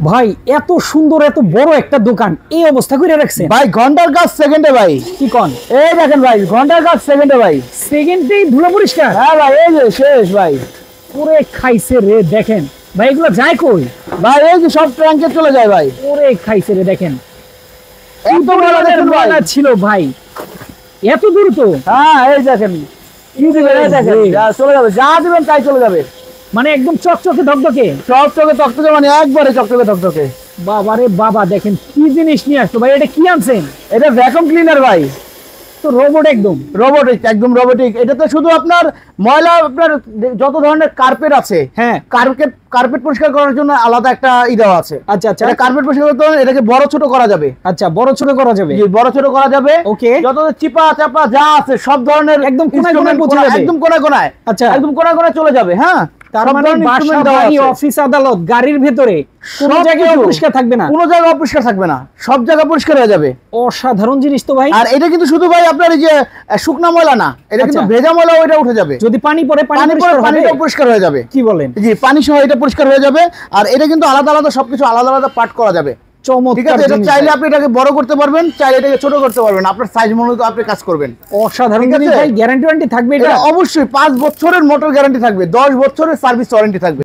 ভাই এত সুন্দর এত বড় একটা দোকান এই অবস্থা করে রাখছেন ভাই ঘন্টার কাজ সেকেন্ডে ভাই। কি কোন? এই দেখেন ভাই ঘন্টার কাজ সেকেন্ডে ভাই। সেকেন্ডেই ধুলো পরিষ্কার। হ্যাঁ ভাই এই যে শেষ ভাই। ওরে খাইছে রে দেখেন ভাই, এগুলো যায় কই ভাই? এই যে সব ট্যাঙ্কে চলে যায় ভাই। ওরে খাইছে রে দেখেন, এত বড় দেখেন ভাই। ময়লা ছিল ভাই, এত দূর তো। হ্যাঁ এই দেখেন কি দিবেন, এই দেখেন যা চলে যাবে, যা দিবেন তাই চলে যাবে। মানে একদম চকচকে ধকধকে। চকচকে তকতকে, মানে একবারে চকচকে তকতকে। বাবারে বাবা দেখেন কি জিনিস নিয়ে আসলো ভাই, এটা কি আনছেন? এটা ভ্যাকুয়াম ক্লিনার ভাই। তো রোবট একদম রোবোটিক, একদম রোবোটিক। এটাতে শুধু আপনার ময়লা, আপনার যত ধরনের কার্পেট আছে, হ্যাঁ কার্পেট পরিষ্কার করার জন্য আলাদা একটা ই দেওয়া আছে। আচ্ছা আচ্ছা এটা কার্পেট পরিষ্কার করতে হলে এটাকে বড় ছোট করা যাবে। আচ্ছা, বড় ছোট করা যাবে। জি বড় ছোট করা যাবে। ওকে, যত চিপা চাপা যা আছে সব ধরনের একদম কোনায় কোনায় পৌঁছে যাবে। একদম কোনায় কোনায়। আচ্ছা, একদম কোনায় কোনায় চলে যাবে। হ্যাঁ, তার সব মানে ধরনের বাসা instrument দেওয়া বাড়ি আছে। অফিস আদালত গাড়ির ভেতরে কোনো সব জায়গায় কিছু। অপরিষ্কার থাকবে না, কোনো জায়গা অপরিষ্কার থাকবে না, সব জায়গা পরিষ্কার হয়ে যাবে। অসাধারণ জিনিস তো ভাই। আর এটা কিন্তু শুধু ভাই আপনার এই যে শুকনা ময়লা না, এটা কিন্তু আচ্ছা। ভেজা ময়লা ওইটা উঠে যাবে। যদি পানি পড়ে পানি পরে পরিষ্কার হবে? পানিটা পরিষ্কার হয়ে যাবে। কি বলেন? জি পানি সহ এটা পরিষ্কার হয়ে যাবে। আর এটা কিন্তু আলাদা আলাদা সবকিছু আলাদা আলাদা পার্ট করা যাবে। ঠিক চমৎকার আছে, এটা জিনিস চাইলে ভাই। আপনি এটাকে বড় করতে পারবেন, চাইলে এটাকে ছোট করতে পারবেন, আপনার সাইজ মতো আপনি কাজ করবেন। অসাধারণ ঠিক জিনিস আছে? ভাই, গ্যারান্টি ওয়ারেন্টি থাকবে এটা? এটা অবশ্যই 5 বছরের মোটর গ্যারান্টি থাকবে, 10 বছরের সার্ভিস ওয়ারেন্টি থাকবে।